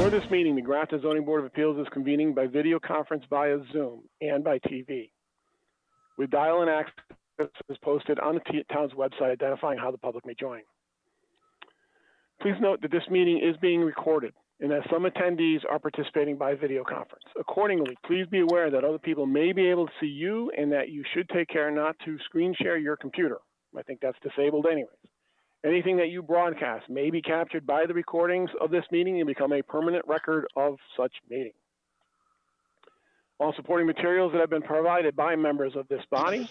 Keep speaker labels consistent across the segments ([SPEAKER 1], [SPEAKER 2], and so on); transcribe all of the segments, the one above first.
[SPEAKER 1] For this meeting, the Grafton Zoning Board of Appeals is convening by video conference via Zoom and by TV. With dial-in access is posted on the town's website identifying how the public may join. Please note that this meeting is being recorded and that some attendees are participating by video conference. Accordingly, please be aware that other people may be able to see you and that you should take care not to screen share your computer. I think that's disabled anyways. Anything that you broadcast may be captured by the recordings of this meeting and become a permanent record of such meeting. All supporting materials that have been provided by members of this body,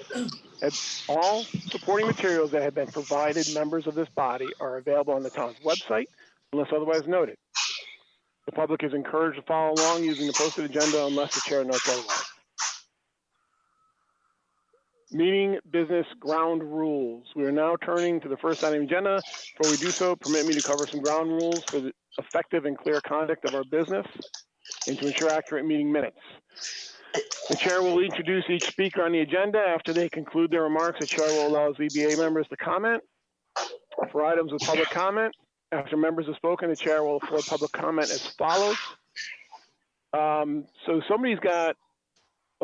[SPEAKER 1] all supporting materials that have been provided members of this body are available on the town's website unless otherwise noted. The public is encouraged to follow along using the posted agenda unless the chair notes otherwise. Meeting business ground rules. We are now turning to the first item agenda. Before we do so, permit me to cover some ground rules for the effective and clear conduct of our business and to ensure accurate meeting minutes. The chair will introduce each speaker on the agenda. After they conclude their remarks, the chair will allow ZBA members to comment. For items with public comment, after members have spoken, the chair will afford public comment as follows. So somebody's got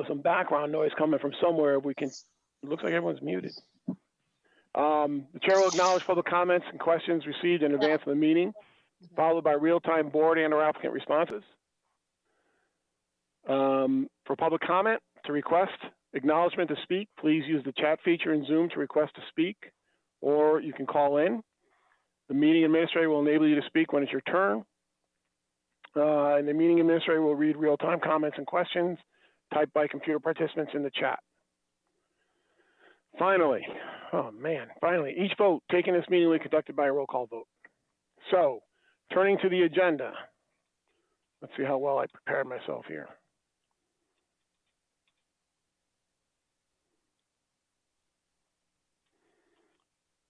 [SPEAKER 1] some background noise coming from somewhere. We can. It looks like everyone's muted. The chair will acknowledge public comments and questions received in advance of the meeting, followed by real-time board and/or applicant responses. For public comment, to request acknowledgement to speak, please use the chat feature in Zoom to request to speak, or you can call in. The meeting administrator will enable you to speak when it's your turn. And the meeting administrator will read real-time comments and questions typed by computer participants in the chat. Finally, each vote taken in this meeting will be conducted by a roll call vote. So, turning to the agenda, let's see how well I prepared myself here.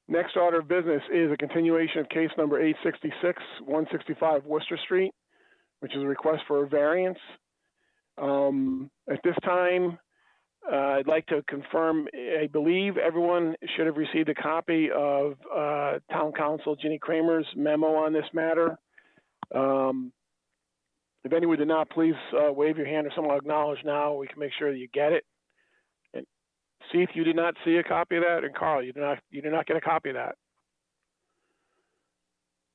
[SPEAKER 1] Next order of business is a continuation of case number 866, 165 Worcester Street, which is a request for a variance. At this time, I'd like to confirm, I believe everyone should have received a copy of Town Council Ginny Kramer's memo on this matter. If anyone did not, please wave your hand or someone will acknowledge now. We can make sure that you get it. And see if you did not see a copy of that, and Carl, you did not get a copy of that.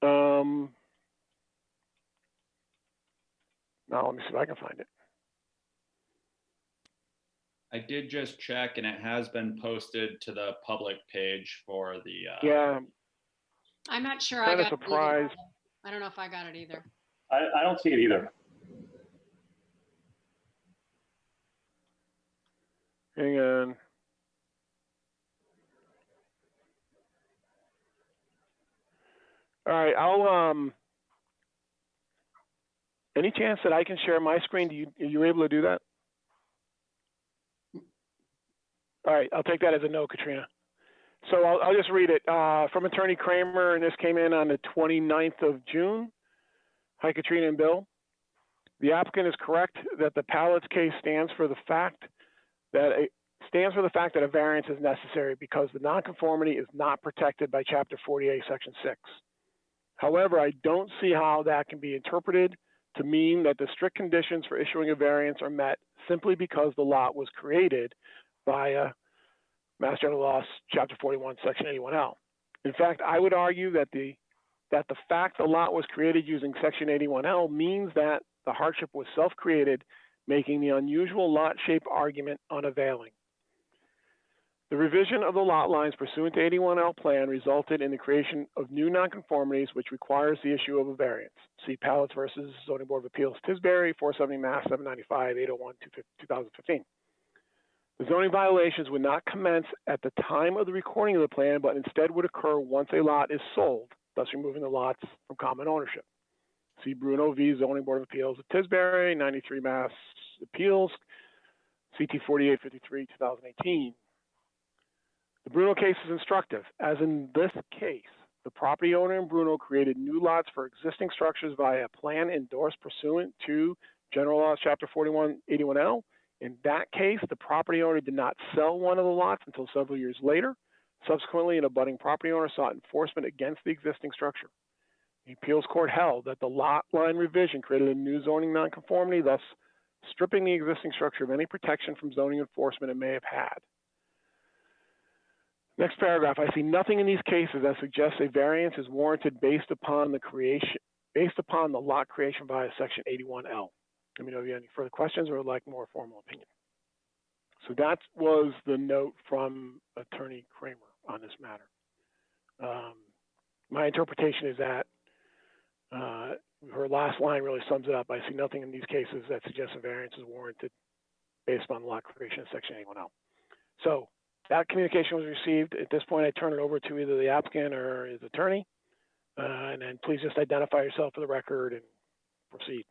[SPEAKER 1] Now let me see if I can find it.
[SPEAKER 2] I did just check, and it has been posted to the public page for the.
[SPEAKER 1] Yeah.
[SPEAKER 3] I'm not sure
[SPEAKER 1] Kind
[SPEAKER 3] I
[SPEAKER 1] of
[SPEAKER 3] got
[SPEAKER 1] surprised.
[SPEAKER 3] it either. I don't know if I got it either.
[SPEAKER 4] I don't see it either.
[SPEAKER 1] Hang on. All right, I'll any chance that I can share my screen? Are you able to do that? All right, I'll take that as a no, Katrina. So I'll just read it from Attorney Kramer, and this came in on the 29th of June. Hi, Katrina and Bill. The applicant is correct that the Pallets case stands for the fact that a variance is necessary because the nonconformity is not protected by Chapter 48, Section 6. However, I don't see how that can be interpreted to mean that the strict conditions for issuing a variance are met simply because the lot was created via Mass General Law, Chapter 41, Section 81L. In fact, I would argue that the fact the lot was created using Section 81L means that the hardship was self-created, making the unusual lot shape argument unavailing. The revision of the lot lines pursuant to 81L plan resulted in the creation of new nonconformities, which requires the issue of a variance. See Pallets versus Zoning Board of Appeals, Tisbury, 470 Mass 795, 801, 2015. The zoning violations would not commence at the time of the recording of the plan, but instead would occur once a lot is sold, thus removing the lots from common ownership. See Bruno v. Zoning Board of Appeals of Tisbury, 93 Mass Appeals, CT 4853, 2018. The Bruno case is instructive, as in this case, the property owner in Bruno created new lots for existing structures via a plan endorsed pursuant to General Laws, Chapter 41, 81L. In that case, the property owner did not sell one of the lots until several years later. Subsequently, an abutting property owner sought enforcement against the existing structure. The appeals court held that the lot line revision created a new zoning nonconformity, thus stripping the existing structure of any protection from zoning enforcement it may have had. Next paragraph, I see nothing in these cases that suggests a variance is warranted based upon the lot creation via section 81L. Let me know if you have any further questions or would like more formal opinion. So that was the note from Attorney Kramer on this matter. My interpretation is that her last line really sums it up. I see nothing in these cases that suggests a variance is warranted based upon the lot creation of section 81L. So that communication was received. At this point, I turn it over to either the applicant or his attorney. And then please just identify yourself for the record and proceed.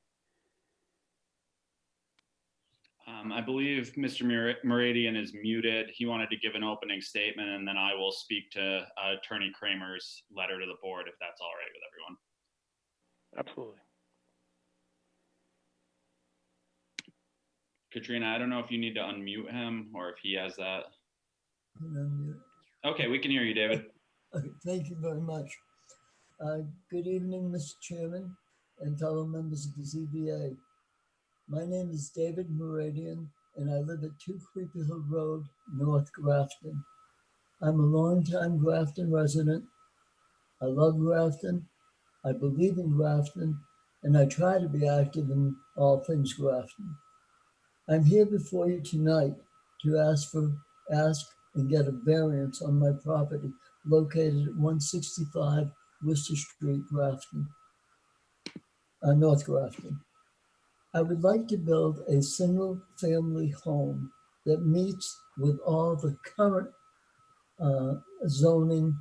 [SPEAKER 2] I believe Mr. Muradian is muted. He wanted to give an opening statement, and then I will speak to Attorney Kramer's letter to the board, if that's all right with everyone.
[SPEAKER 1] Absolutely.
[SPEAKER 2] Katrina, I don't know if you need to unmute him or if he has that.
[SPEAKER 4] Unmute.
[SPEAKER 2] Okay, we can hear you, David.
[SPEAKER 4] Okay, thank you very much. Good evening, Mr. Chairman and fellow members of the ZBA. My name is David Muradian, and I live at 2 Creepy Hill Road, North Grafton. I'm a longtime Grafton resident. I love Grafton. I believe in Grafton, and I try to be active in all things Grafton. I'm here before you tonight to ask and get a variance on my property located at 165 Worcester Street, Grafton, North Grafton. I would like to build a single-family home that meets with all the current zoning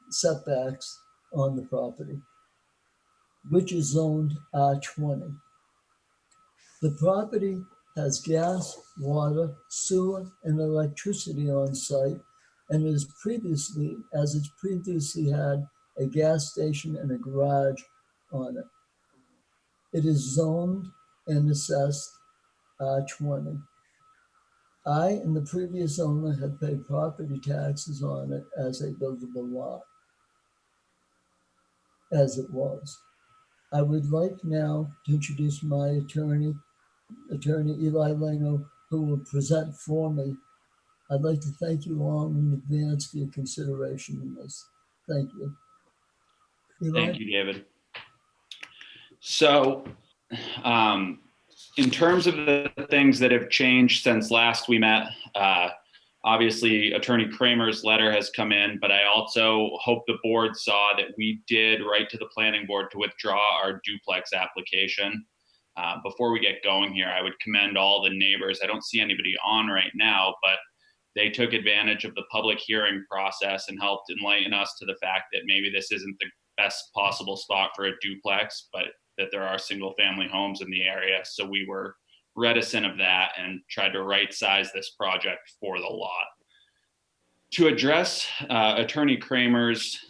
[SPEAKER 4] setbacks on the property, which is zoned R20. The property has gas, water, sewer, and electricity on site, and it's previously had a gas station and a garage on it. It is zoned and assessed R20. I and the previous owner had paid property taxes on it as a buildable lot, as it was. I would like now to introduce my attorney, Eli Leno, who will present for me. I'd like to thank you all in advance for your consideration in this. Thank you. Eli?
[SPEAKER 2] Thank you, David. So, in terms of the things that have changed since last we met, obviously Attorney Kramer's letter has come in, but I also hope the board saw that we did write to the planning board to withdraw our duplex application. Before we get going here, I would commend all the neighbors. I don't see anybody on right now, but they took advantage of the public hearing process and helped enlighten us to the fact that maybe this isn't the best possible spot for a duplex, but that there are single family homes in the area. So we were reticent of that and tried to right size this project for the lot. To address Attorney Kramer's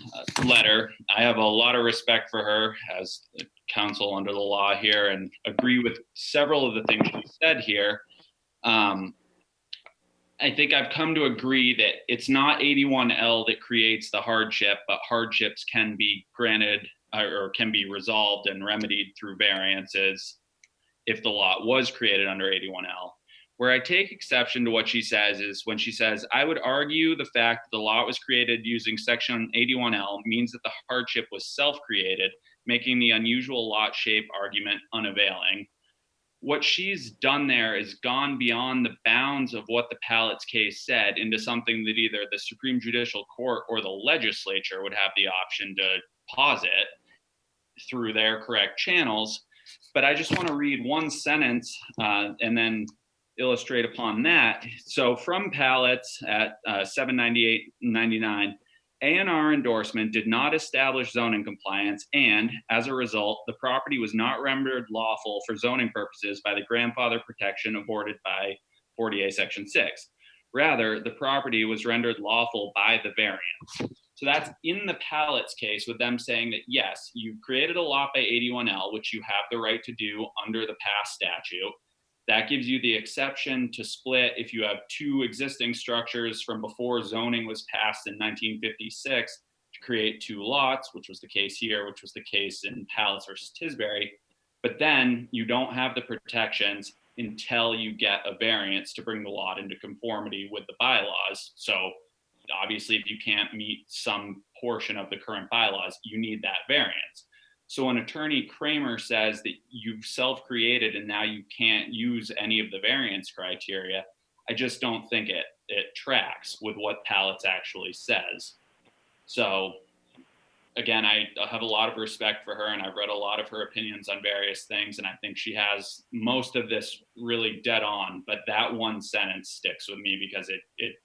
[SPEAKER 2] letter, I have a lot of respect for her as counsel under the law here and agree with several of the things she said here. I think I've come to agree that it's not 81L that creates the hardship, but hardships can be granted or can be resolved and remedied through variances if the lot was created under 81L. Where I take exception to what she says is when she says, I would argue the fact that the lot was created using section 81L means that the hardship was self-created, making the unusual lot shape argument unavailing. What she's done there is gone beyond the bounds of what the Pallets case said into something that either the Supreme Judicial Court or the legislature would have the option to posit through their correct channels. But I just want to read one sentence and then illustrate upon that. So from Pallets at 798-99, A&R endorsement did not establish zoning compliance, and as a result, the property was not rendered lawful for zoning purposes by the grandfather protection afforded by 40A Section 6. Rather, the property was rendered lawful by the variance. So that's in the Pallets case with them saying that, yes, you've created a lot by 81L, which you have the right to do under the past statute. That gives you the exception to split if you have two existing structures from before zoning was passed in 1956 to create 2 lots, which was the case here, which was the case in Palace versus Tisbury. But then you don't have the protections until you get a variance to bring the lot into conformity with the bylaws. So obviously, if you can't meet some portion of the current bylaws, you need that variance. So when Attorney Kramer says that you've self-created and now you can't use any of the variance criteria, I just don't think it tracks with what Palace actually says. So again, I have a lot of respect for her, and I've read a lot of her opinions on various things, and I think she has most of this really dead on, but that one sentence sticks with me because it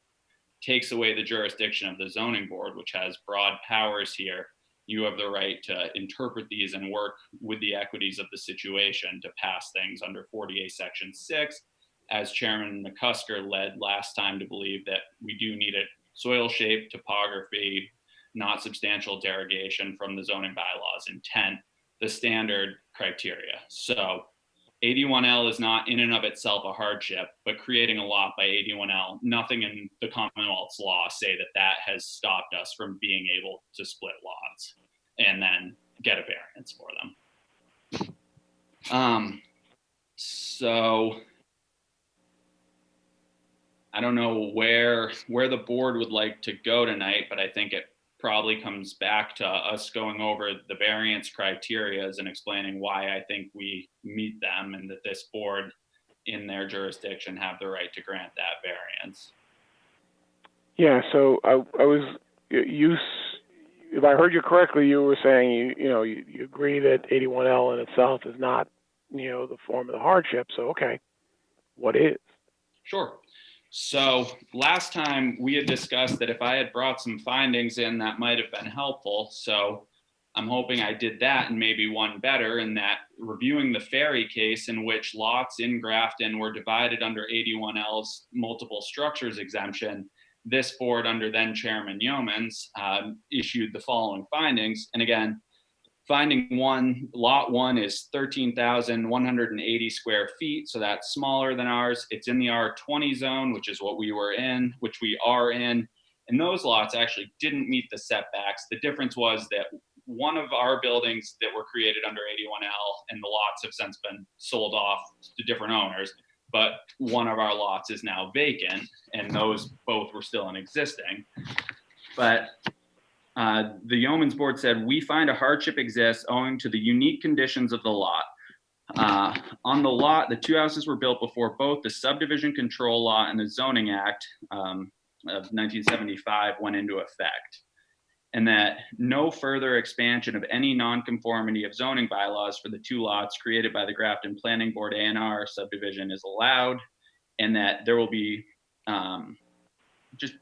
[SPEAKER 2] takes away the jurisdiction of the zoning board, which has broad powers here. You have the right to interpret these and work with the equities of the situation to pass things under 48 Section 6, as Chairman McCusker led last time to believe that we do need a soil shape, topography, not substantial derogation from the zoning bylaws intent, the standard criteria. So 81L is not in and of itself a hardship, but creating a lot by 81L, nothing in the Commonwealth's law say that has stopped us from being able to split lots and then get a variance for them. So I don't know where the board would like to go tonight, but I think it probably comes back to us going over the variance criteria and explaining why I think we meet them and that this board in their jurisdiction have the right to grant that variance.
[SPEAKER 1] Yeah, so I was, if I heard you correctly, you were saying you agree that 81L in itself is not, the form of the hardship. So, okay, what is?
[SPEAKER 2] Sure. So last time we had discussed that if I had brought some findings in, that might have been helpful. So I'm hoping I did that and maybe one better, in that reviewing the Ferry case in which lots in Grafton were divided under 81L's multiple structures exemption, this board under then Chairman Yeomans issued the following findings. And again, finding 1, lot 1 is 13,180 square feet. So that's smaller than ours. It's in the R20 zone, which is what we are in. And those lots actually didn't meet the setbacks. The difference was that one of our buildings that were created under 81L and the lots have since been sold off to different owners, but one of our lots is now vacant and those both were still in existing. But the Yeomans board said, we find a hardship exists owing to the unique conditions of the lot. On the lot, the 2 houses were built before both the subdivision control law and the Zoning Act of 1975 went into effect. And that no further expansion of any nonconformity of zoning bylaws for the 2 lots created by the Grafton Planning Board A&R subdivision is allowed, and that there will be just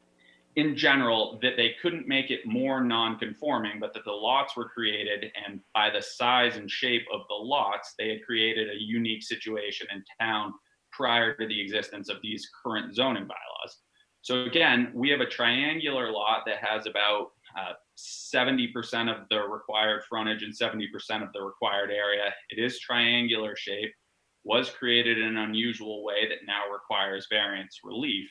[SPEAKER 2] in general, that they couldn't make it more non-conforming, but that the lots were created, and by the size and shape of the lots, they had created a unique situation in town prior to the existence of these current zoning bylaws. So again, we have a triangular lot that has about 70% of the required frontage and 70% of the required area. It is triangular shape, was created in an unusual way that now requires variance relief.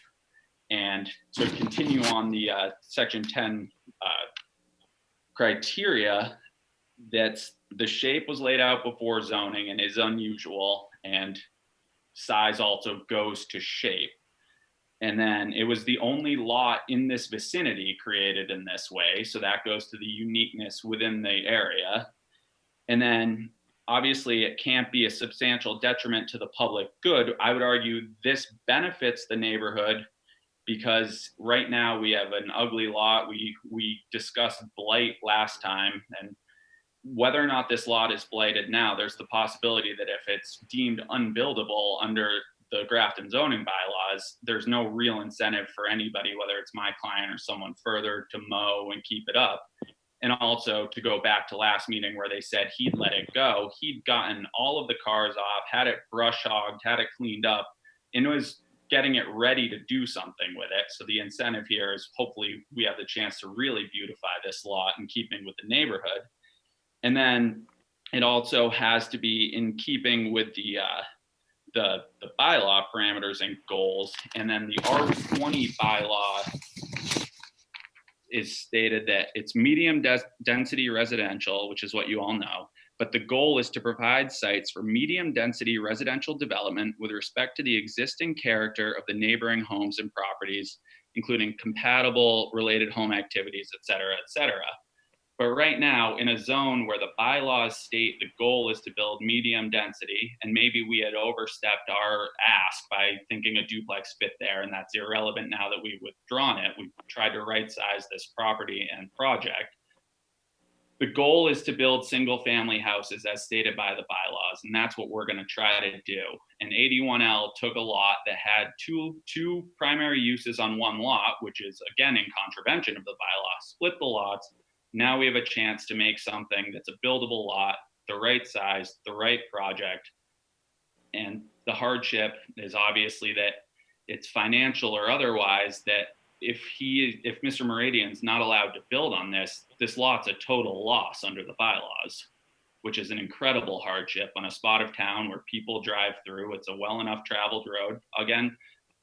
[SPEAKER 2] And to continue on the Section 10 criteria, that's the shape was laid out before zoning and is unusual, and size also goes to shape. And then it was the only lot in this vicinity created in this way, so that goes to the uniqueness within the area. And then obviously it can't be a substantial detriment to the public good. I would argue this benefits the neighborhood, because right now we have an ugly lot. We discussed blight last time, and whether or not this lot is blighted now, there's the possibility that if it's deemed unbuildable under the Grafton zoning bylaws, there's no real incentive for anybody, whether it's my client or someone further, to mow and keep it up. And also, to go back to last meeting where they said he'd let it go, he'd gotten all of the cars off, had it brush hogged, had it cleaned up, and was getting it ready to do something with it. So the incentive here is hopefully we have the chance to really beautify this lot in keeping with the neighborhood. And then it also has to be in keeping with the bylaw parameters and goals. And then the R20 bylaw is stated that it's medium density residential, which is what you all know, but the goal is to provide sites for medium density residential development with respect to the existing character of the neighboring homes and properties, including compatible related home activities, et cetera, et cetera. But right now, in a zone where the bylaws state the goal is to build medium density, and maybe we had overstepped our ask by thinking a duplex fit there, and that's irrelevant now that we've withdrawn it. We've tried to right size this property and project. The goal is to build single family houses as stated by the bylaws, and that's what we're going to try to do. And 81L took a lot that had two primary uses on one lot, which is again in contravention of the bylaw, split the lots. Now we have a chance to make something that's a buildable lot, the right size, the right project. And the hardship is obviously that it's financial or otherwise, that if Mr. Meridian's not allowed to build on this lot's a total loss under the bylaws, which is an incredible hardship on a spot of town where people drive through. It's a well enough traveled road. Again,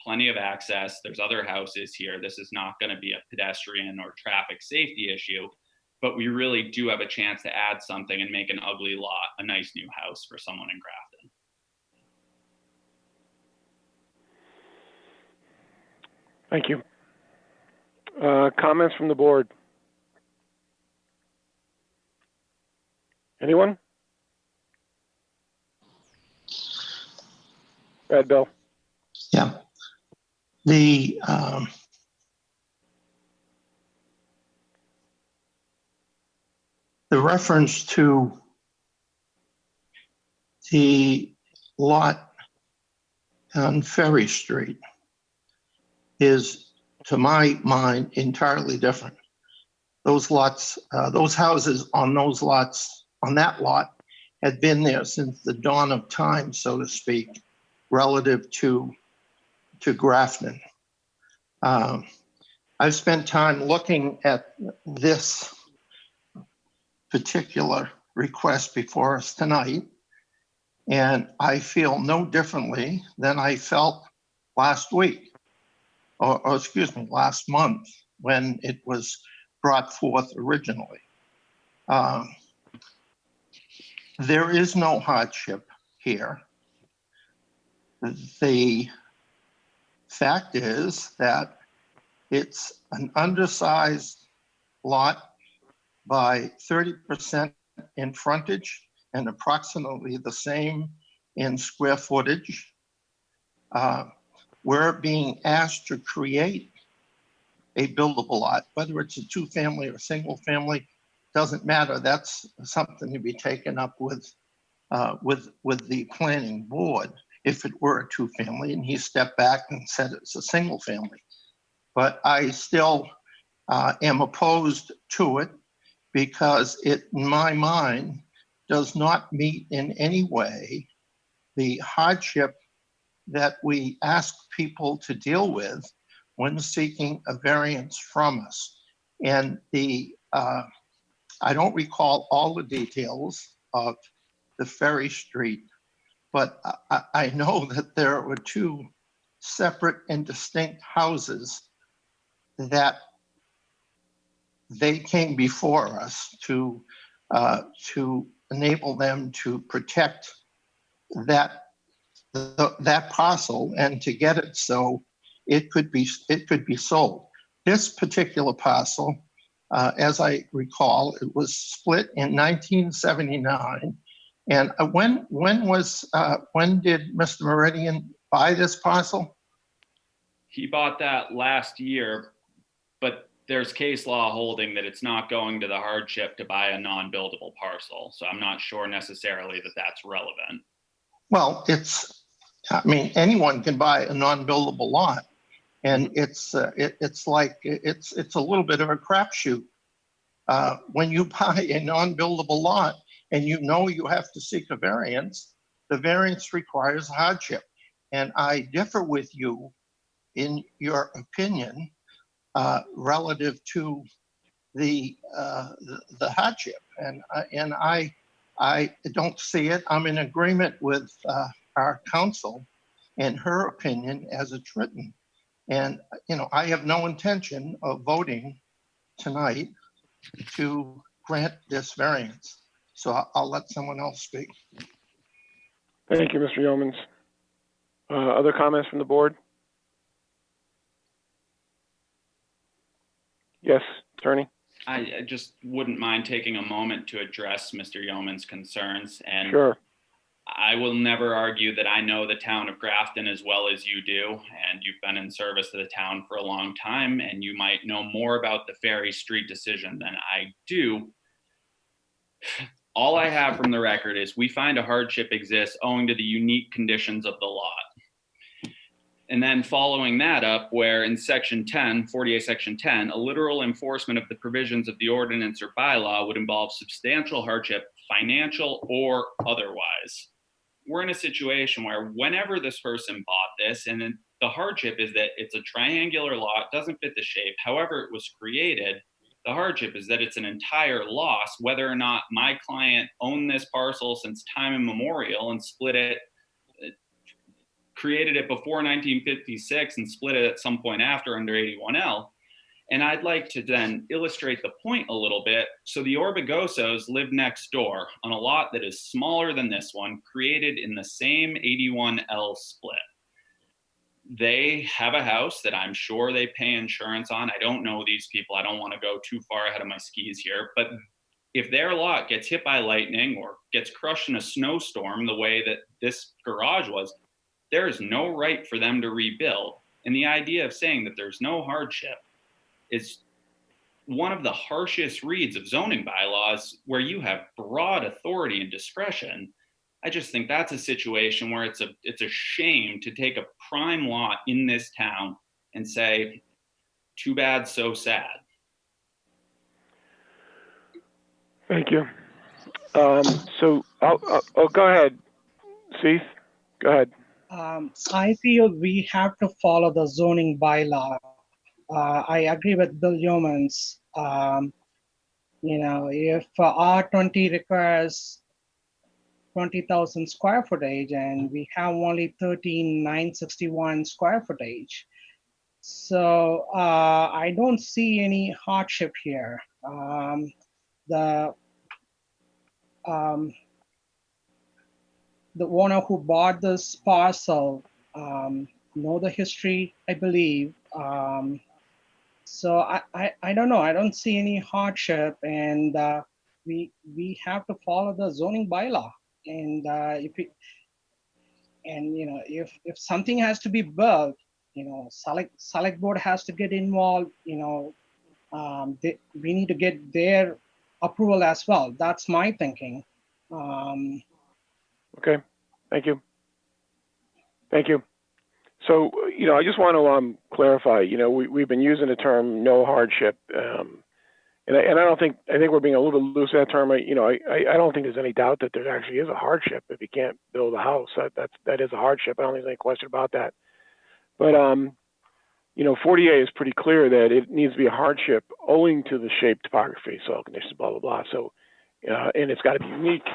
[SPEAKER 2] plenty of access. There's other houses here. This is not going to be a pedestrian or traffic safety issue. But we really do have a chance to add something and make an ugly lot a nice new house for someone in Grafton.
[SPEAKER 1] Thank you. Comments from the board? Anyone? Go ahead, Bill.
[SPEAKER 5] Yeah. The reference to the lot on Ferry Street is, to my mind, entirely different. Those lots, those houses on those lots, on that lot, had been there since the dawn of time, so to speak, relative to Grafton. I've spent time looking at this particular request before us tonight, and I feel no differently than I felt last week, or excuse me, last month when it was brought forth originally. There is no hardship here. The fact is that it's an undersized lot by 30% in frontage and approximately the same in square footage. We're being asked to create a buildable lot, whether it's a two-family or single family, doesn't matter. That's something to be taken up with the planning board if it were a two-family, and he stepped back and said it's a single family. But I still am opposed to it because it, in my mind, does not meet in any way the hardship that we ask people to deal with when seeking a variance from us. And I don't recall all the details of the Ferry Street, but I know that there were two separate and distinct houses that they came before us to enable them to protect that parcel and to get it so it could be sold. This particular parcel, as I recall, it was split in 1979. And when did Mr. Meridian buy this parcel?
[SPEAKER 2] He bought that last year, but there's case law holding that it's not going to the hardship to buy a non-buildable parcel. So I'm not sure necessarily that that's relevant. Well,
[SPEAKER 5] I mean, anyone can buy a non-buildable lot, and it's a little bit of a crapshoot. When you buy a non-buildable lot and you know you have to seek a variance, the variance requires hardship. And I differ with you in your opinion relative to the hardship, and I don't see it. I'm in agreement with our counsel and her opinion as it's written. And, I have no intention of voting tonight to grant this variance. So I'll let someone else speak.
[SPEAKER 1] Thank you, Mr. Yeomans. Other comments from the board? Yes, attorney?
[SPEAKER 2] I just wouldn't mind taking a moment to address Mr. Yeoman's concerns. And
[SPEAKER 1] Sure.
[SPEAKER 2] I will never argue that I know the town of Grafton as well as you do, and you've been in service to the town for a long time, and you might know more about the Ferry Street decision than I do. All I have from the record is we find a hardship exists owing to the unique conditions of the lot. And then following that up, where in section 10, 48 section 10, a literal enforcement of the provisions of the ordinance or bylaw would involve substantial hardship, financial or otherwise. We're in a situation where whenever this person bought this, and then the hardship is that it's a triangular lot, doesn't fit the shape, however it was created, the hardship is that it's an entire loss, whether or not my client owned this parcel since time immemorial and split it, created it before 1956 and split it at some point after under 81L. And I'd like to then illustrate the point a little bit. So the Orbegosos live next door on a lot that is smaller than this one, created in the same 81L split. They have a house that I'm sure they pay insurance on. I don't know these people. I don't want to go too far ahead of my skis here. But if their lot gets hit by lightning or gets crushed in a snowstorm the way that this garage was, there is no right for them to rebuild. And the idea of saying that there's no hardship is one of the harshest reads of zoning bylaws where you have broad authority and discretion. I just think that's a situation where it's a shame to take a prime lot in this town and say, too bad, so sad.
[SPEAKER 1] Thank you. So I'll go ahead. Cease, go ahead.
[SPEAKER 6] I feel we have to follow the zoning bylaw. I agree with Bill Yeomans. If R20 requires 20,000 square footage and we have only 13,961 square footage, so I don't see any hardship here. The owner who bought this parcel know the history, I believe. So I don't know. I don't see any hardship, and we have to follow the zoning bylaw. And if something has to be built, select board has to get involved. We need to get their approval as well. That's my thinking.
[SPEAKER 1] Okay, thank you. Thank you. So, I just want to clarify, we've been using the term no hardship. And I don't think, I think we're being a little bit loose with that term. I don't think there's any doubt that there actually is a hardship if you can't build a house. That is a hardship. I don't think there's any question about that. But, 48 is pretty clear that it needs to be a hardship owing to the shape, topography, soil conditions, blah, blah, blah. So, and it's got to be unique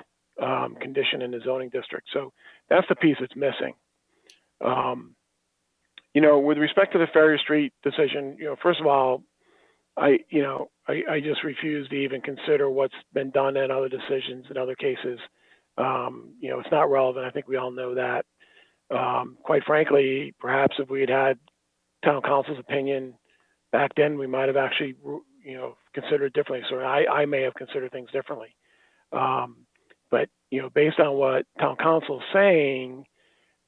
[SPEAKER 1] condition in the zoning district. So that's the piece that's missing. With respect to the Ferry Street decision, first of all, I just refuse to even consider what's been done in other decisions in other cases. It's not relevant. I think we all know that. Quite frankly, perhaps if we had had town council's opinion back then, we might have actually, considered it differently. So I may have considered things differently. But, based on what town council is saying,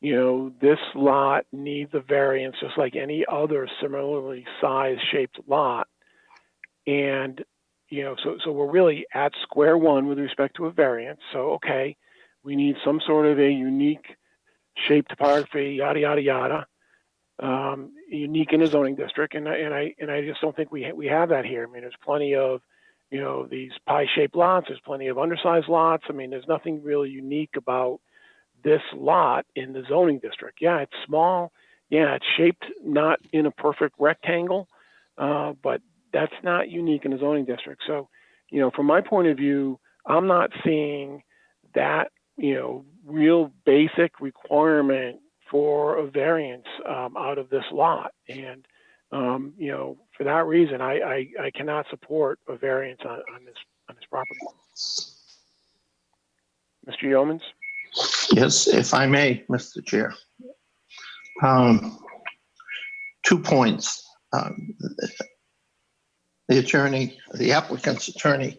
[SPEAKER 1] this lot needs a variance just like any other similarly sized shaped lot. And, so we're really at square one with respect to a variance. So, okay, we need some sort of a unique shape, topography, yada, yada, yada, unique in the zoning district. And I just don't think we have that here. I mean, there's plenty of, these pie-shaped lots. There's plenty of undersized lots. I mean, there's nothing really unique about this lot in the zoning district. Yeah, it's small. Yeah, it's shaped not in a perfect rectangle, but that's not unique in the zoning district. So, from my point of view, I'm not seeing that, real basic requirement for a variance out of this lot. And You know, for that reason, I cannot support a variance on this property. Mr. Yeomans?
[SPEAKER 5] Yes, if I may, Mr. Chair. 2 points. The attorney, the applicant's attorney,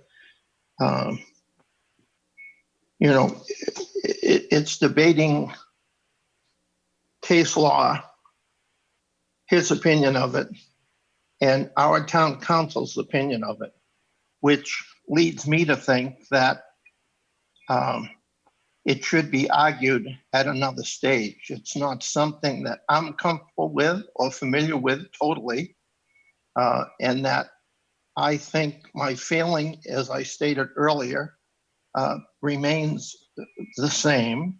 [SPEAKER 5] you know, it's debating case law, his opinion of it, and our town council's opinion of it, which leads me to think that it should be argued at another stage. It's not something that I'm comfortable with or familiar with totally, and that I think my feeling, as I stated earlier, remains the same.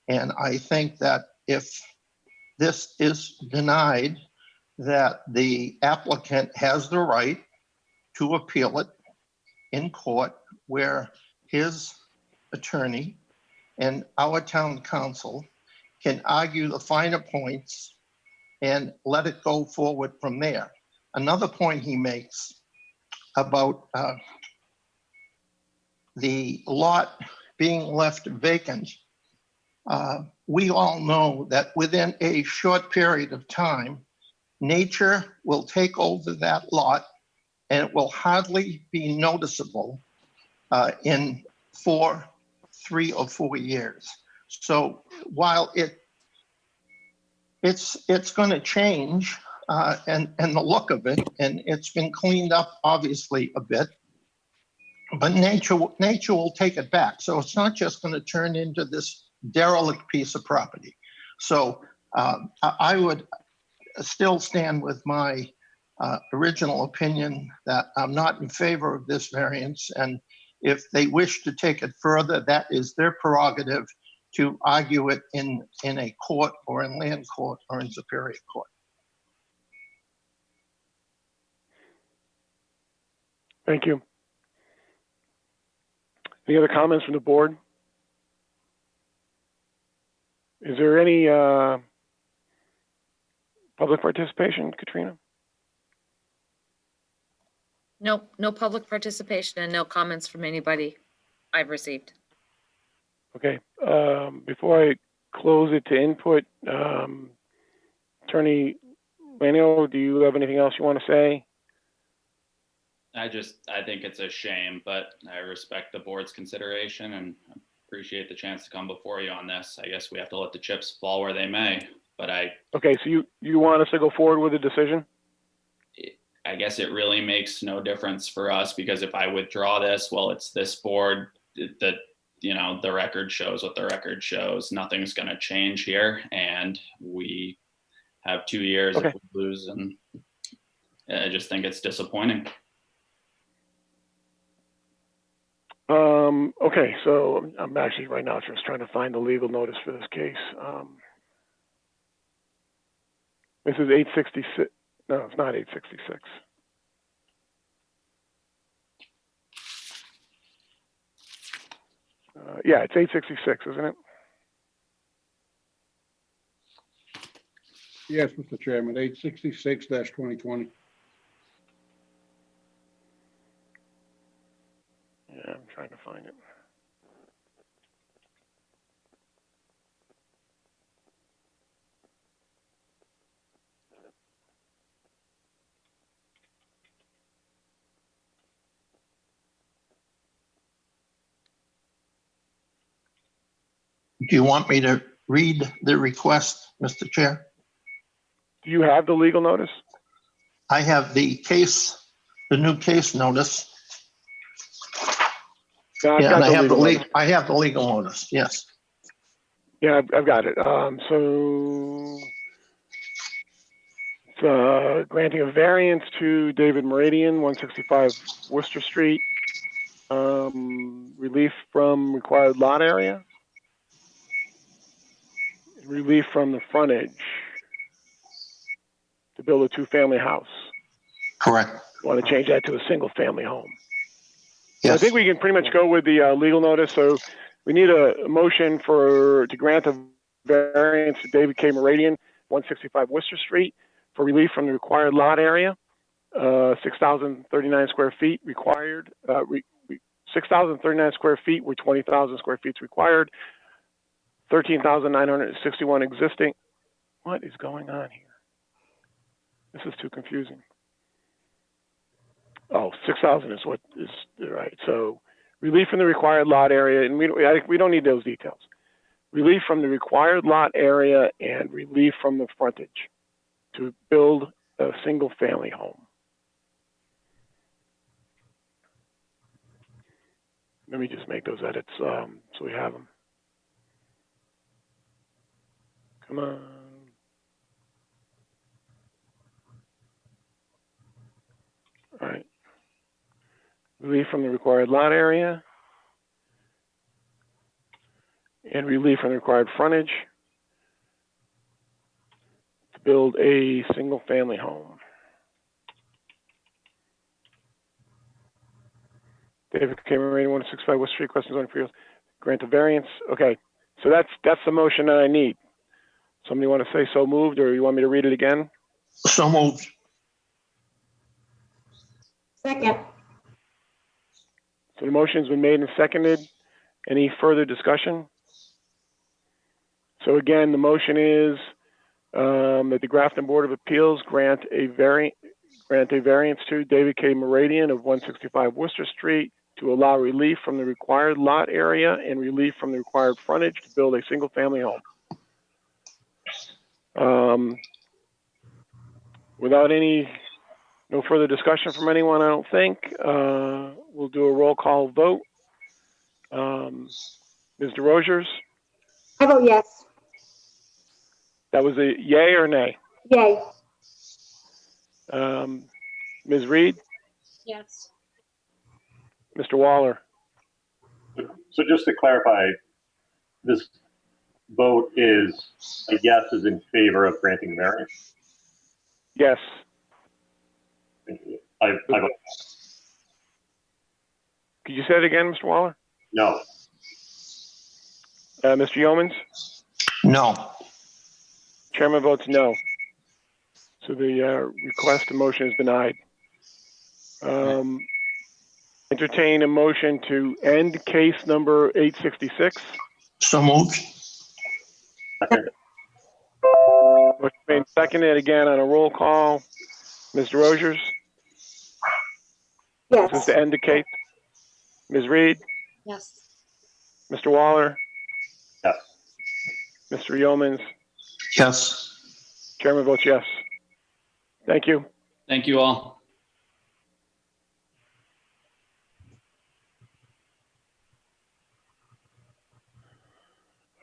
[SPEAKER 5] And I think that if this is denied, that the applicant has the right to appeal it in court, where his attorney and our town council can argue the finer points and let it go forward from there. Another point he makes about the lot being left vacant. We all know that within a short period of time, nature will take over that lot and it will hardly be noticeable in 3 or 4 years. So while it's going to change and the look of it, and it's been cleaned up obviously a bit, but nature will take it back. So it's not just going to turn into this derelict piece of property. So I would still stand with my original opinion that I'm not in favor of this variance. And if they wish to take it further, that is their prerogative to argue it in a court or in land court or in Superior Court.
[SPEAKER 1] Thank you. Any other comments from the board? Is there any public participation, Katrina?
[SPEAKER 7] Nope, no public participation and no comments from anybody I've received.
[SPEAKER 1] Okay. Before I close it to input, Attorney Lanio, do you have anything else you want to say?
[SPEAKER 2] I think it's a shame, but I respect the board's consideration and appreciate the chance to come before you on this. I guess we have to let the chips fall where they may, but
[SPEAKER 1] Okay, so you want us to go forward with a decision?
[SPEAKER 2] I guess it really makes no difference for us, because if I withdraw this, well, it's this board that, you know, the record shows what the record shows. Nothing's going to change here, and we have 2 years
[SPEAKER 1] Okay.
[SPEAKER 2] if we lose, and I just think it's disappointing.
[SPEAKER 1] Okay, so I'm actually right now just trying to find the legal notice for this case. This is 866. No, it's not 866. Yeah, it's 866, isn't it?
[SPEAKER 8] Yes, Mr. Chairman, 866-2020.
[SPEAKER 1] Yeah, I'm trying to find it.
[SPEAKER 5] Do you want me to read the request, Mr. Chair?
[SPEAKER 1] Do you have the legal notice?
[SPEAKER 5] I have the new case notice.
[SPEAKER 1] No, I've
[SPEAKER 5] Yeah,
[SPEAKER 1] got
[SPEAKER 5] and I have
[SPEAKER 1] notice.
[SPEAKER 5] I have the legal notice, yes.
[SPEAKER 1] Yeah, I've got it. So it's granting a variance to David Meridian, 165 Worcester Street. Relief from required lot area. Relief from the frontage to build a two-family house.
[SPEAKER 5] Correct.
[SPEAKER 1] Want to change that to a single-family home. So
[SPEAKER 5] Yes.
[SPEAKER 1] I think we can pretty much go with the legal notice. So we need a motion to grant a variance to David K. Meridian, 165 Worcester Street, for relief from the required lot area, 6,039 square feet required, 6,039 square feet where 20,000 square feet is required, 13,961 existing. What is going on here? This is too confusing. Oh, 6,000 is what is right. So relief from the required lot area, and we don't need those details. Relief from the required lot area and relief from the frontage to build a single family home. Let me just make those edits so we have them. Come on. All right. Relief from the required lot area and relief from the required frontage to build a single family home. David Cameron, 165 West Street, questions on appeals. Grant a variance. Okay, so that's the motion that I need. Somebody want to say so moved, or you want me to read it again?
[SPEAKER 5] So moved.
[SPEAKER 9] Second.
[SPEAKER 1] So the motion's been made and seconded. Any further discussion? So again, the motion is that the Grafton Board of Appeals grant a variance to David K. Meridian of 165 Worcester Street to allow relief from the required lot area and relief from the required frontage to build a single family home. Without no further discussion from anyone, I don't think. We'll do a roll call vote. Ms. DeRosiers?
[SPEAKER 9] I vote yes.
[SPEAKER 1] That was a yay or nay?
[SPEAKER 9] Yay.
[SPEAKER 1] Ms. Reed?
[SPEAKER 3] Yes.
[SPEAKER 1] Mr. Waller?
[SPEAKER 10] So just to clarify, this vote is a yes is in favor of granting the variance?
[SPEAKER 1] Yes.
[SPEAKER 10] I vote
[SPEAKER 1] Could you say it again, Mr. Waller?
[SPEAKER 10] no.
[SPEAKER 1] Mr. Yeomans?
[SPEAKER 5] No.
[SPEAKER 1] Chairman votes no. So the request to motion is denied. Entertain a motion to end case number 866.
[SPEAKER 5] So moved.
[SPEAKER 10] Second.
[SPEAKER 1] Motion made and seconded again on a roll call. Ms. DeRosiers? This is
[SPEAKER 9] Yes.
[SPEAKER 1] to end the case. Ms. Reed?
[SPEAKER 3] Yes.
[SPEAKER 1] Mr. Waller?
[SPEAKER 10] Yes.
[SPEAKER 1] Mr. Yeomans?
[SPEAKER 5] Yes.
[SPEAKER 1] Chairman votes yes. Thank you.
[SPEAKER 2] Thank you all.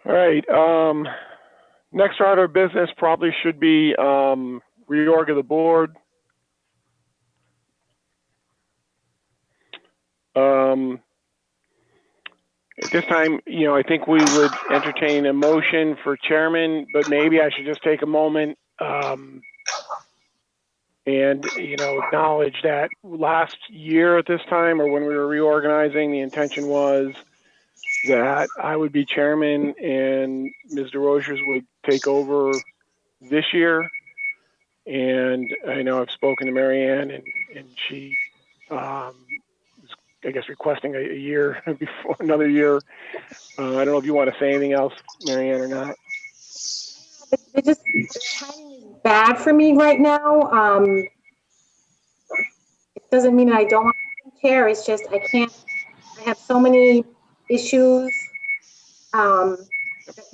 [SPEAKER 1] All right. Next order of business probably should be reorg of the board. At this time, I think we would entertain a motion for chairman, but maybe I should just take a moment and, acknowledge that last year at this time, or when we were reorganizing, the intention was that I would be chairman and Ms. DeRosiers would take over this year. And I know I've spoken to Marianne and she, I guess, requesting a year before another year. I don't know if you want to say anything else, Marianne, or not.
[SPEAKER 9] The timing is bad for me right now. It doesn't mean I don't want to care. It's just I have so many issues that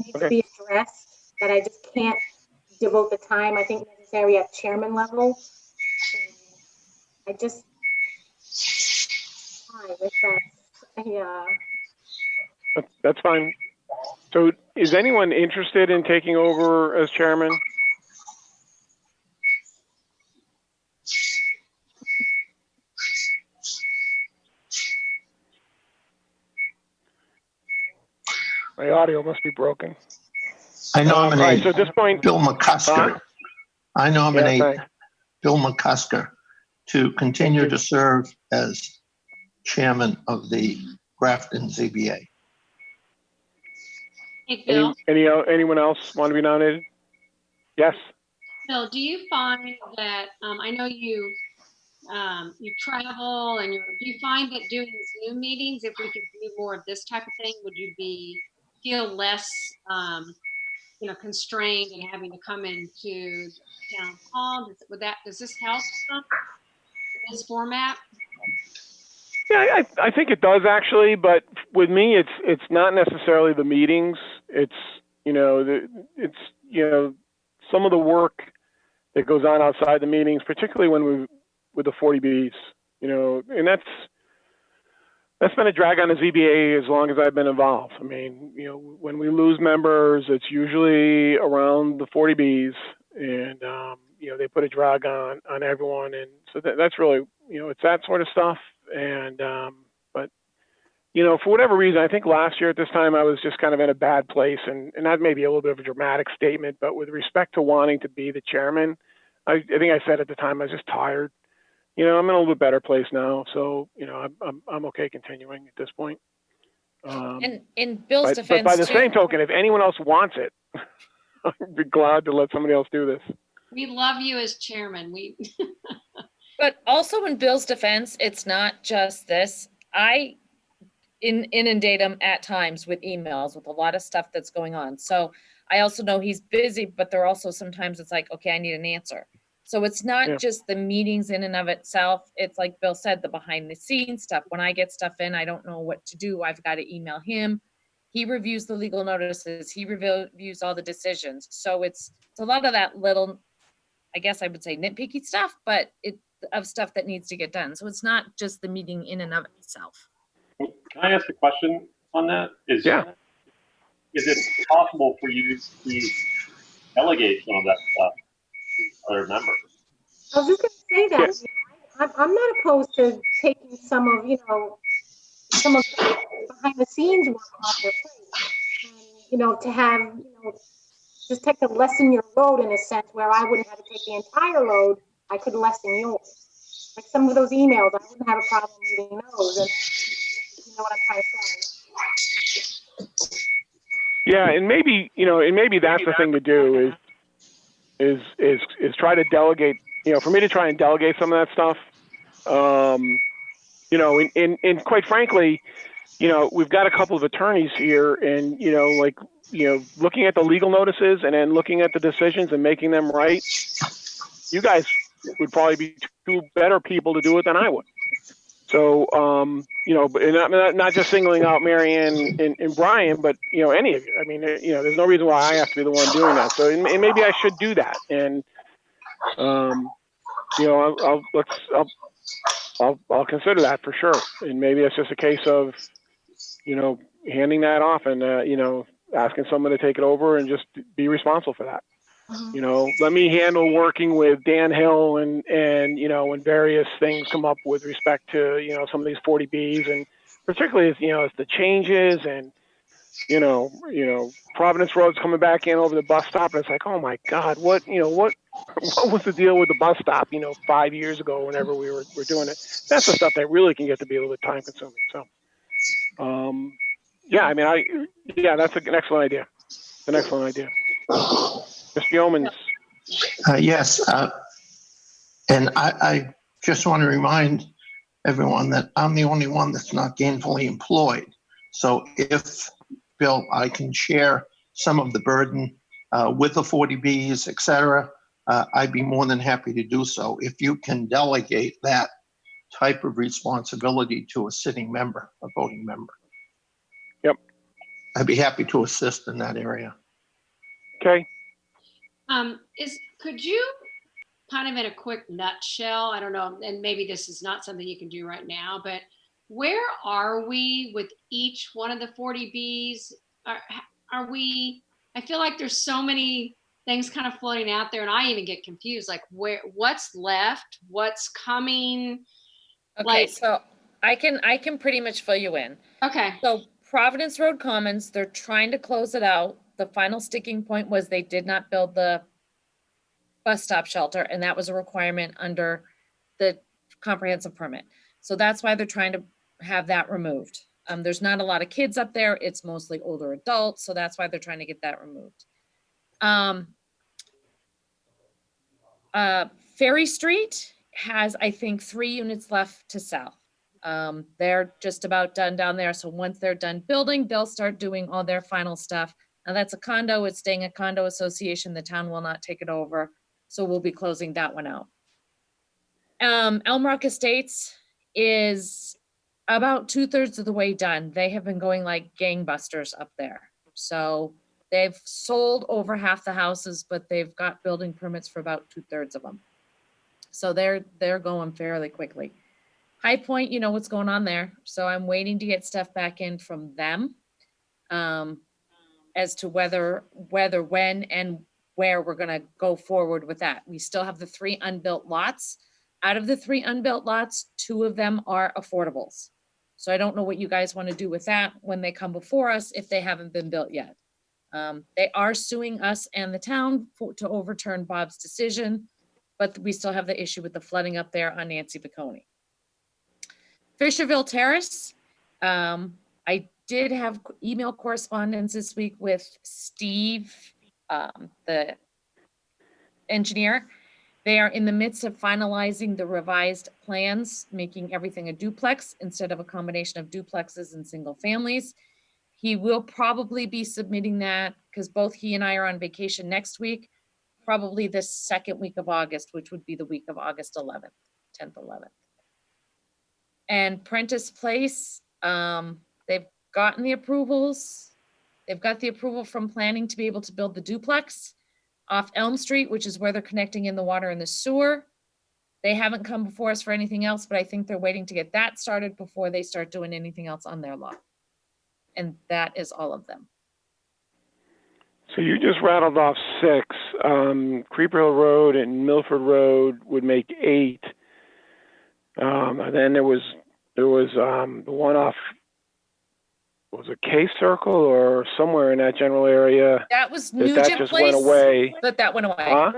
[SPEAKER 9] need to be addressed that I just can't devote the time I think necessary at chairman level. I just
[SPEAKER 1] That's fine. So is anyone interested in taking over as chairman? My audio must be broken.
[SPEAKER 5] I
[SPEAKER 1] All right,
[SPEAKER 5] nominate
[SPEAKER 1] so at this point,
[SPEAKER 5] Bill McCusker. I nominate
[SPEAKER 1] thanks.
[SPEAKER 5] Bill McCusker to continue to serve as chairman of the Grafton ZBA.
[SPEAKER 3] Hey, Bill.
[SPEAKER 1] Anyone else want to be nominated? Yes.
[SPEAKER 3] Bill, do you find that, I know you, you travel and do you find that doing Zoom meetings, if we could do more of this type of thing, would you feel less, constrained and having to come into town hall? Does this help some, this format?
[SPEAKER 1] Yeah, I think it does actually, but with me, it's not necessarily the meetings. It's some of the work that goes on outside the meetings, particularly with the 40Bs, and that's been a drag on the ZBA as long as I've been involved. I mean, when we lose members, it's usually around the 40Bs, and they put a drag on everyone, and so that's really it's that sort of stuff. And but for whatever reason, I think last year at this time I was just kind of in a bad place, and that may be a little bit of a dramatic statement, but with respect to wanting to be the chairman, I think I said at the time I was just tired. I'm in a little bit better place now, so I'm okay continuing at this point.
[SPEAKER 7] And in Bill's
[SPEAKER 1] but
[SPEAKER 7] defense,
[SPEAKER 1] by the
[SPEAKER 7] too,
[SPEAKER 1] same token, if anyone else wants it, I'd be glad to let somebody else do this.
[SPEAKER 3] We love you as chairman.
[SPEAKER 7] but also in Bill's defense, it's not just this. I inundate him at times with emails with a lot of stuff that's going on. So I also know he's busy, but there also sometimes it's like, okay, I need an answer. So it's not just the meetings in and of itself. It's like Bill said, the behind the scenes stuff. When I get stuff in, I don't know what to do. I've got to email him. He reviews the legal notices. He reviews all the decisions. So it's a lot of that little, I guess I would say nitpicky stuff, but of stuff that needs to get done. So it's not just the meeting in and of itself.
[SPEAKER 10] Can I ask a question on that? Is it possible for you to delegate some of that stuff to other members?
[SPEAKER 9] I was just going to say that.
[SPEAKER 1] Yes.
[SPEAKER 9] I'm not opposed to taking some of the behind the scenes work off their plate. And, to have, just take to lessen your load in a sense where I wouldn't have to take the entire load. I could lessen yours. Like some of those emails, I wouldn't have a problem reading those. And you know what I'm trying to say.
[SPEAKER 1] Yeah, and maybe that's the thing to do is try to delegate. For me to try and delegate some of that stuff. And quite frankly, we've got a couple of attorneys here, and looking at the legal notices and then looking at the decisions and making them right. You guys would probably be two better people to do it than I would. So, and not just singling out Marianne and Brian, but, any of you. I mean, there's no reason why I have to be the one doing that. So, and maybe I should do that. And, I'll consider that for sure. And maybe it's just a case of, handing that off and, asking someone to take it over and just be responsible for that. Let me handle working with Dan Hill and when various things come up with respect to, some of these 40Bs, and particularly as the changes and, Providence Road's coming back in over the bus stop. And it's like, oh my God, what was the deal with the bus stop, 5 years ago, whenever we were doing it. That's the stuff that really can get to be a little bit time consuming. So, that's an excellent idea. It's an excellent idea. Mr. Yeomans.
[SPEAKER 5] Yes, and I just want to remind everyone that I'm the only one that's not gainfully employed. So if, Bill, I can share some of the burden with the 40Bs, et cetera, I'd be more than happy to do so. If you can delegate that type of responsibility to a sitting member, a voting member.
[SPEAKER 1] Yep.
[SPEAKER 5] I'd be happy to assist in that area.
[SPEAKER 1] Okay.
[SPEAKER 3] Could you kind of in a quick nutshell, I don't know, and maybe this is not something you can do right now, but where are we with each one of the 40Bs? Are we, I feel like there's so many things kind of floating out there, and I even get confused, like what's left, what's coming?
[SPEAKER 7] Okay, so I can pretty much fill you in.
[SPEAKER 3] Okay.
[SPEAKER 7] So Providence Road Commons, they're trying to close it out. The final sticking point was they did not build the bus stop shelter, and that was a requirement under the comprehensive permit. So that's why they're trying to have that removed. There's not a lot of kids up there. It's mostly older adults. So that's why they're trying to get that removed. Ferry Street has, I think, 3 units left to sell. They're just about done down there. So once they're done building, they'll start doing all their final stuff. Now that's a condo. It's staying a condo association. The town will not take it over. So we'll be closing that one out. Elm Rock Estates is about 2/3 of the way done. They have been going like gangbusters up there. So they've sold over half the houses, but they've got building permits for about 2/3 of them. So they're going fairly quickly. High Point, you know what's going on there. So I'm waiting to get stuff back in from them as to whether, when, and where we're going to go forward with that. We still have the 3 unbuilt lots. Out of the 3 unbuilt lots, 2 of them are affordables. So I don't know what you guys want to do with that when they come before us if they haven't been built yet. They are suing us and the town to overturn Bob's decision, but we still have the issue with the flooding up there on Nancy Bocconi. Fisherville Terrace, I did have email correspondence this week with Steve, the engineer. They are in the midst of finalizing the revised plans, making everything a duplex instead of a combination of duplexes and single families. He will probably be submitting that because both he and I are on vacation next week, probably the 2nd week of August, which would be the week of August 11th, 10th, 11th. And Prentice Place, they've gotten the approvals. They've got the approval from planning to be able to build the duplex off Elm Street, which is where they're connecting in the water and the sewer. They haven't come before us for anything else, but I think they're waiting to get that started before they start doing anything else on their lot. And that is all of them.
[SPEAKER 1] So you just rattled off 6. Creeper Hill Road and Milford Road would make 8. And then there was the one off, was it K Circle or somewhere in that general area?
[SPEAKER 7] That was
[SPEAKER 1] that
[SPEAKER 7] Nugent
[SPEAKER 1] just
[SPEAKER 7] Place,
[SPEAKER 1] went away.
[SPEAKER 7] but that went away.
[SPEAKER 1] Huh?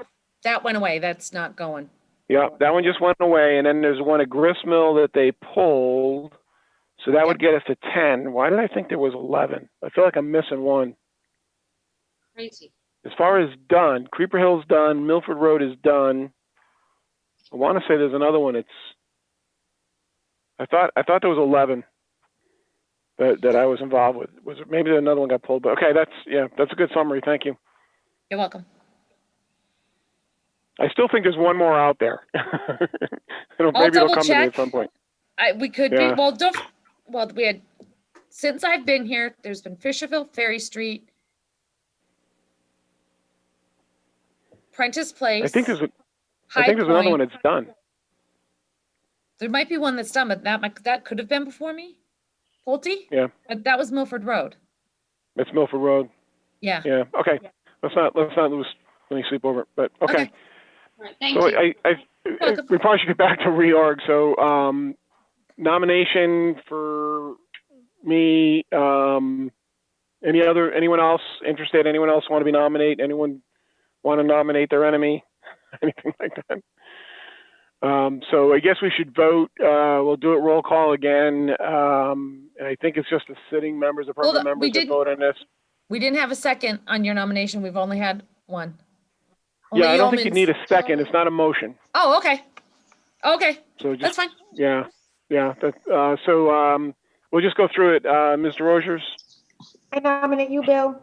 [SPEAKER 7] That went away. That's not going.
[SPEAKER 1] Yeah, that one just went away. And then there's one at Gristmill that they pulled. So that would get us to 10. Why did I think there was 11? I feel like I'm missing one.
[SPEAKER 3] Crazy.
[SPEAKER 1] As far as done, Creeper Hill's done, Milford Road is done. I want to say there's another one. I thought there was 11 that I was involved with. Was it, maybe another one got pulled? But okay, that's a good summary. Thank you.
[SPEAKER 7] You're welcome.
[SPEAKER 1] I still think there's one more out there. Maybe it'll come to me at some point.
[SPEAKER 7] We could be. Well, we had, since I've been here, there's been Fisherville, Ferry Street, Prentice Place.
[SPEAKER 1] I think there's another one that's done.
[SPEAKER 7] There might be one that's done, but that could have been before me. Pulte?
[SPEAKER 1] Yeah.
[SPEAKER 7] But that was Milford Road.
[SPEAKER 1] That's Milford Road.
[SPEAKER 7] Yeah.
[SPEAKER 1] Yeah. Okay. Let's not lose any sleep over it. But okay.
[SPEAKER 3] All right, thank you.
[SPEAKER 1] We probably should get back to reorg. So nomination for me. Anyone else interested? Anyone else want to be nominated? Anyone want to nominate their enemy? Anything like that? So I guess we should vote. We'll do it roll call again. And I think it's just the sitting members, the permanent members that vote on this.
[SPEAKER 7] We didn't have a second on your nomination. We've only had one.
[SPEAKER 1] I don't think you need a second. It's not a motion.
[SPEAKER 7] Oh, okay. Okay,
[SPEAKER 1] so
[SPEAKER 7] that's fine.
[SPEAKER 1] Yeah. So we'll just go through it. Mr. Rogers?
[SPEAKER 9] I nominate you, Bill.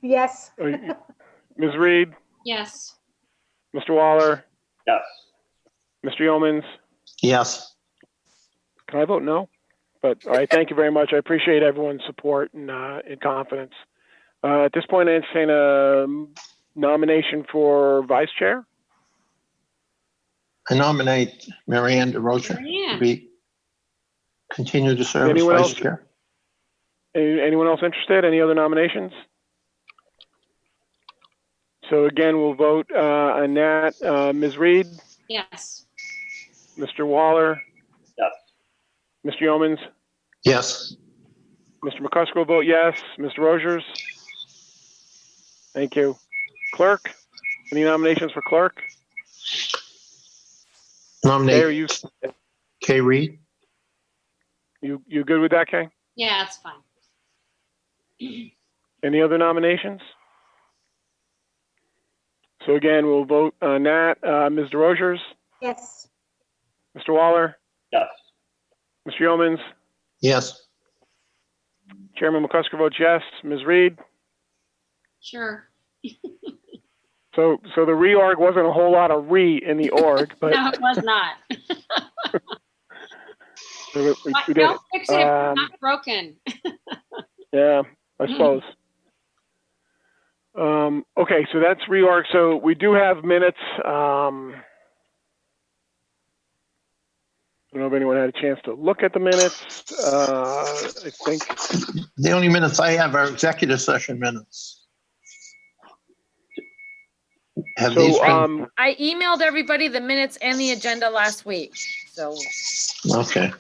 [SPEAKER 9] Yes.
[SPEAKER 1] Ms. Reed?
[SPEAKER 3] Yes.
[SPEAKER 1] Mr. Waller?
[SPEAKER 10] Yes.
[SPEAKER 1] Mr. Yeomans?
[SPEAKER 5] Yes.
[SPEAKER 1] Can I vote no? But all right, thank you very much. I appreciate everyone's support and confidence. At this point, I entertain a nomination for vice chair.
[SPEAKER 5] I nominate Marianne DeRosa to continue to serve as vice chair.
[SPEAKER 1] Anyone else interested? Any other nominations? So again, we'll vote on that. Ms. Reed?
[SPEAKER 3] Yes.
[SPEAKER 1] Mr. Waller?
[SPEAKER 10] Yes.
[SPEAKER 1] Mr. Yeomans?
[SPEAKER 5] Yes.
[SPEAKER 1] Mr. McCusker will vote yes. Mr. Rogers? Thank you. Clerk? Any nominations for clerk?
[SPEAKER 5] Nominate Kay Reed.
[SPEAKER 1] You good with that, Kay?
[SPEAKER 3] Yeah, that's fine.
[SPEAKER 1] Any other nominations? So again, we'll vote on that. Ms. DeRosiers,
[SPEAKER 9] Yes.
[SPEAKER 1] Mr. Waller,
[SPEAKER 10] Yes.
[SPEAKER 1] Mr. Yeomans,
[SPEAKER 5] Yes.
[SPEAKER 1] Chairman McCusker votes yes. Ms. Reed?
[SPEAKER 3] Sure.
[SPEAKER 1] So the reorg wasn't a whole lot of in the org, but
[SPEAKER 3] No, it was not.
[SPEAKER 1] we did
[SPEAKER 3] Don't
[SPEAKER 1] it.
[SPEAKER 3] fix it if it's not broken.
[SPEAKER 1] Yeah, I suppose. Okay, so that's reorg. So we do have minutes. I don't know if anyone had a chance to look at the minutes. I think.
[SPEAKER 5] The only minutes I have are executive session minutes. Have these been?
[SPEAKER 7] I emailed everybody the minutes and the agenda last week, so.
[SPEAKER 5] Okay.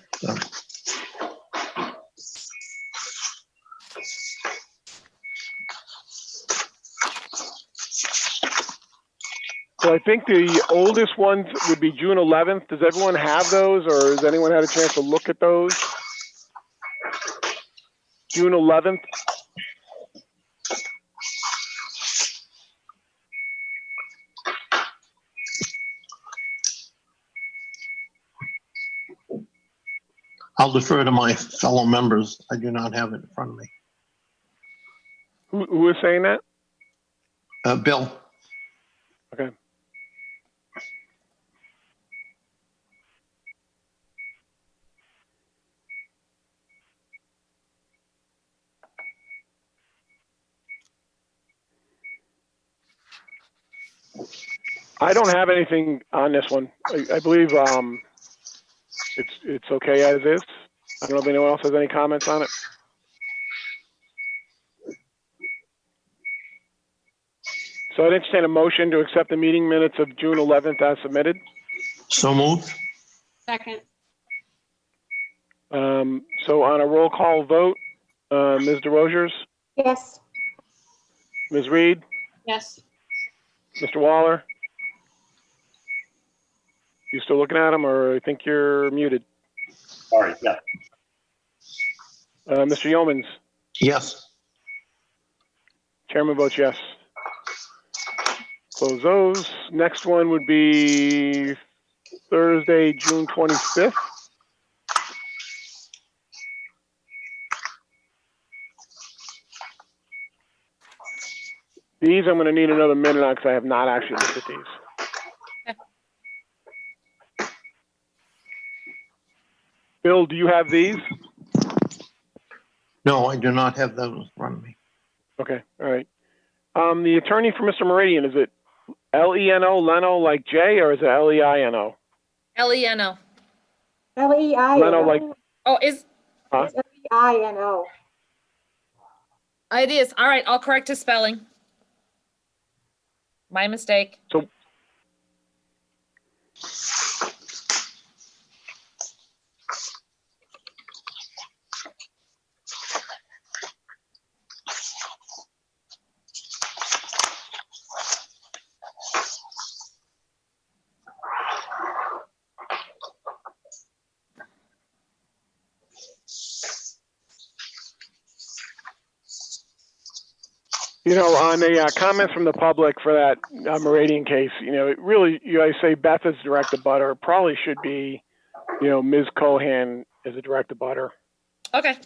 [SPEAKER 1] So I think the oldest ones would be June 11th. Does everyone have those, or has anyone had a chance to look at those? June 11th?
[SPEAKER 5] I'll defer to my fellow members. I do not have it in front of me.
[SPEAKER 1] Who is saying that?
[SPEAKER 5] Bill.
[SPEAKER 1] Okay. I don't have anything on this one. I believe it's okay as is. I don't know if anyone else has any comments on it. So I'd entertain a motion to accept the meeting minutes of June 11th as submitted.
[SPEAKER 5] So moved.
[SPEAKER 3] Second.
[SPEAKER 1] So on a roll call vote, Ms. DeRosiers,
[SPEAKER 9] Yes.
[SPEAKER 1] Ms. Reed,
[SPEAKER 3] Yes.
[SPEAKER 1] Mr. Waller. You still looking at him, or I think you're muted?
[SPEAKER 10] Sorry, yes.
[SPEAKER 1] Mr. Yeomans,
[SPEAKER 5] Yes.
[SPEAKER 1] Chairman votes yes. Close those. Next one would be Thursday, June 25th. These I'm going to need another minute on because I have not actually looked at these. Bill, do you have these?
[SPEAKER 5] No, I do not have those in front of me.
[SPEAKER 1] Okay, all right. The attorney for Mr. Meridian, is it L-E-N-O, Leno like J, or is it L-E-I-N-O?
[SPEAKER 7] L-E-N-O.
[SPEAKER 9] L-E-I-N-O.
[SPEAKER 1] Leno like,
[SPEAKER 7] Oh, is,
[SPEAKER 1] huh?
[SPEAKER 9] It's L-E-I-N-O.
[SPEAKER 7] it is. All right, I'll correct his spelling. My mistake.
[SPEAKER 1] So, you know, on the comments from the public for that Meridian case, you know, it really, you guys say Beth is direct abutter. Probably should be, you know, Ms. Cohan is a direct abutter.
[SPEAKER 7] Okay.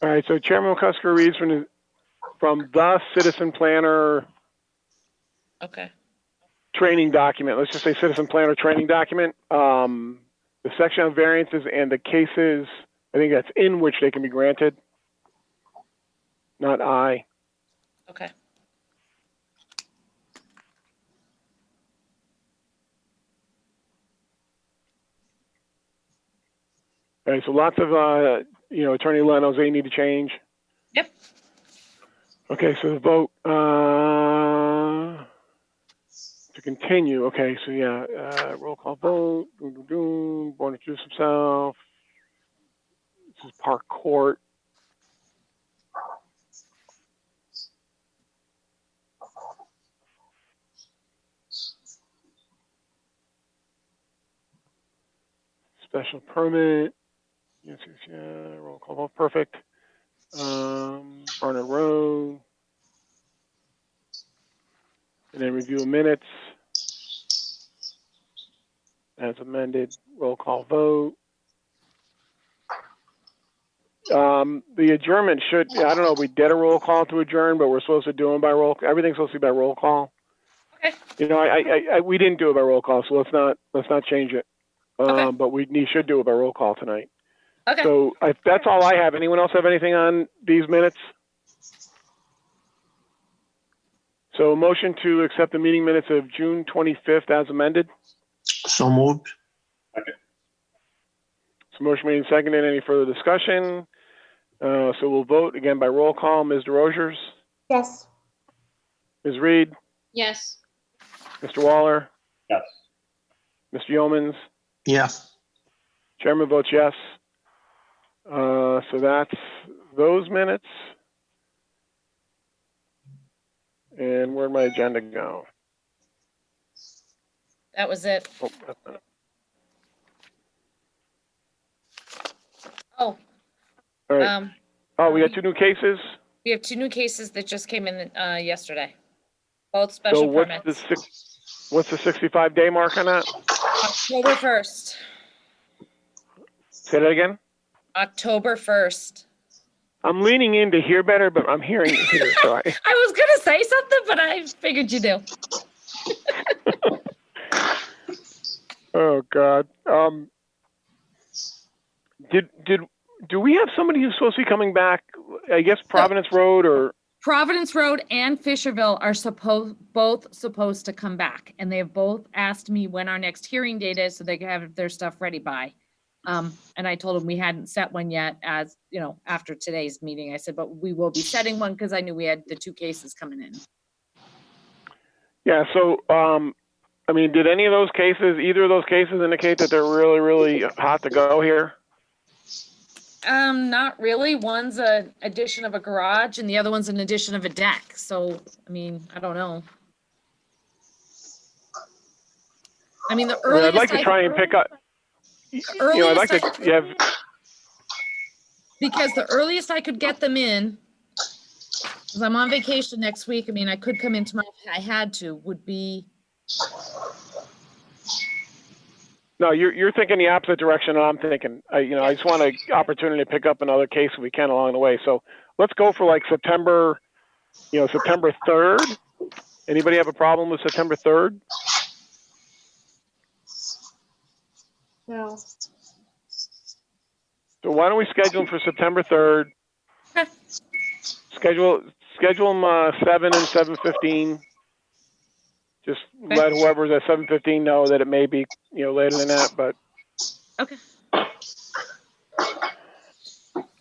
[SPEAKER 1] All right, so Chairman McCusker reads from the Citizen Planner
[SPEAKER 7] Okay.
[SPEAKER 1] training document. Let's just say Citizen Planner training document. The section on variances and the cases, I think that's in which they can be granted, not I.
[SPEAKER 7] Okay.
[SPEAKER 1] All right, so lots of, you know, Attorney Leno's they need to change.
[SPEAKER 7] Yep.
[SPEAKER 1] Okay, so the vote to continue. Okay, so yeah, roll call vote. Born introduce himself. This is Park Court. Special permit. Yes, yes, yeah. Roll call vote. Perfect. Barnard Road. And then review of minutes. As amended. Roll call vote. The adjournment should, I don't know if we did a roll call to adjourn, but we're supposed to do them by roll. Everything's supposed to be by roll call.
[SPEAKER 7] Okay.
[SPEAKER 1] You know, we didn't do it by roll call, so let's not change it.
[SPEAKER 7] Okay.
[SPEAKER 1] But we should do it by roll call tonight.
[SPEAKER 7] Okay.
[SPEAKER 1] So that's all I have. Anyone else have anything on these minutes? So motion to accept the meeting minutes of June 25th as amended.
[SPEAKER 5] So moved.
[SPEAKER 1] So motion made and seconded. Any further discussion? So we'll vote again by roll call. Ms. DeRosiers?
[SPEAKER 9] Yes.
[SPEAKER 1] Ms. Reed?
[SPEAKER 3] Yes.
[SPEAKER 1] Mr. Waller?
[SPEAKER 10] Yes.
[SPEAKER 1] Mr. Yeomans?
[SPEAKER 5] Yes.
[SPEAKER 1] Chairman votes yes. So that's those minutes. And where'd my agenda go?
[SPEAKER 7] That was it.
[SPEAKER 1] Oh, that's not it.
[SPEAKER 7] Oh,
[SPEAKER 1] All right. Oh, we got 2 new cases.
[SPEAKER 7] we have 2 new cases that just came in yesterday. Both
[SPEAKER 1] So
[SPEAKER 7] special
[SPEAKER 1] what's
[SPEAKER 7] permits.
[SPEAKER 1] what's the 65-day mark on that?
[SPEAKER 7] October 1st.
[SPEAKER 1] Say that again.
[SPEAKER 7] October 1st.
[SPEAKER 1] I'm leaning in to hear better, but I'm hearing it here. So
[SPEAKER 7] I was gonna say something, but I figured you do.
[SPEAKER 1] Oh God. Do we have somebody who's supposed to be coming back? I guess Providence Road or
[SPEAKER 11] Providence Road and Fisherville are both supposed to come back, and they have both asked me when our next hearing date is so they can have their stuff ready by. And I told them we hadn't set one yet, as you know, after today's meeting. I said, but we will be setting one because I knew we had the 2 cases coming in.
[SPEAKER 1] yeah. So I mean, did any of those cases, either of those cases, indicate that they're really, really hot to go here?
[SPEAKER 11] Not really. One's an addition of a garage and the other one's an addition of a deck. So, I mean, I don't know. I mean, the earliest
[SPEAKER 1] I'd like to try and pick up. I'd like to have.
[SPEAKER 11] Because the earliest I could get them in, because I'm on vacation next week. I mean, I could come in tomorrow if I had to, would be.
[SPEAKER 1] No, you're thinking the opposite direction I'm thinking. I just want an opportunity to pick up another case if we can along the way. So let's go for like September 3rd. Anybody have a problem with September 3rd?
[SPEAKER 9] No.
[SPEAKER 1] So why don't we schedule them for September 3rd?
[SPEAKER 11] Okay.
[SPEAKER 1] Schedule them 7 and 7:15. Just
[SPEAKER 11] Okay.
[SPEAKER 1] let whoever's at 7:15 know that it may be later than that, but.
[SPEAKER 11] Okay.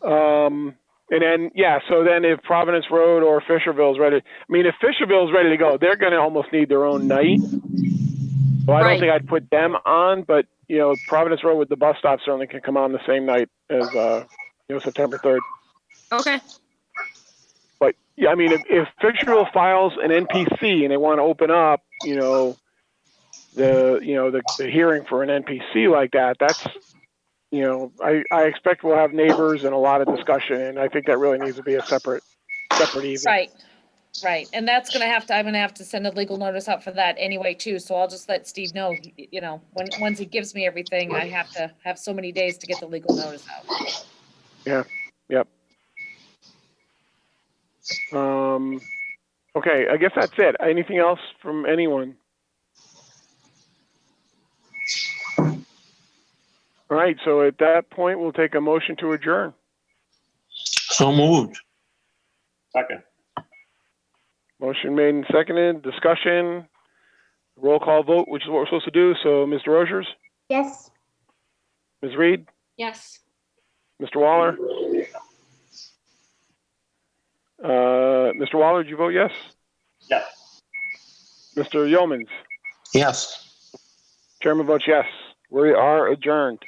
[SPEAKER 1] And then so then if Providence Road or Fisherville is ready, I mean if Fisherville is ready to go, they're going to almost need their own night. So I don't
[SPEAKER 11] Right.
[SPEAKER 1] think I'd put them on, but Providence Road with the bus stop certainly can come on the same night as September 3rd.
[SPEAKER 11] Okay.
[SPEAKER 1] But yeah, I mean if Fisherville files an NPC and they want to open up, the hearing for an NPC like that, that's I expect we'll have neighbors and a lot of discussion, and I think that really needs to be a separate evening.
[SPEAKER 7] Right. And I'm gonna have to send a legal notice out for that anyway too. So I'll just let Steve know, once he gives me everything, I have to have so many days to get the legal notice out.
[SPEAKER 1] Yeah. Yep. Okay, I guess that's it. Anything else from anyone? All right, so at that point, we'll take a motion to adjourn.
[SPEAKER 5] So moved.
[SPEAKER 10] Second.
[SPEAKER 1] Motion made and seconded. Discussion. Roll call vote, which is what we're supposed to do. So, Mr. Rogers?
[SPEAKER 9] Yes.
[SPEAKER 1] Ms. Reed?
[SPEAKER 3] Yes.
[SPEAKER 1] Mr. Waller? Mr. Waller, did you vote yes?
[SPEAKER 10] Yes.
[SPEAKER 1] Mr. Yeomans?
[SPEAKER 5] Yes.
[SPEAKER 1] Chairman votes yes. We are adjourned.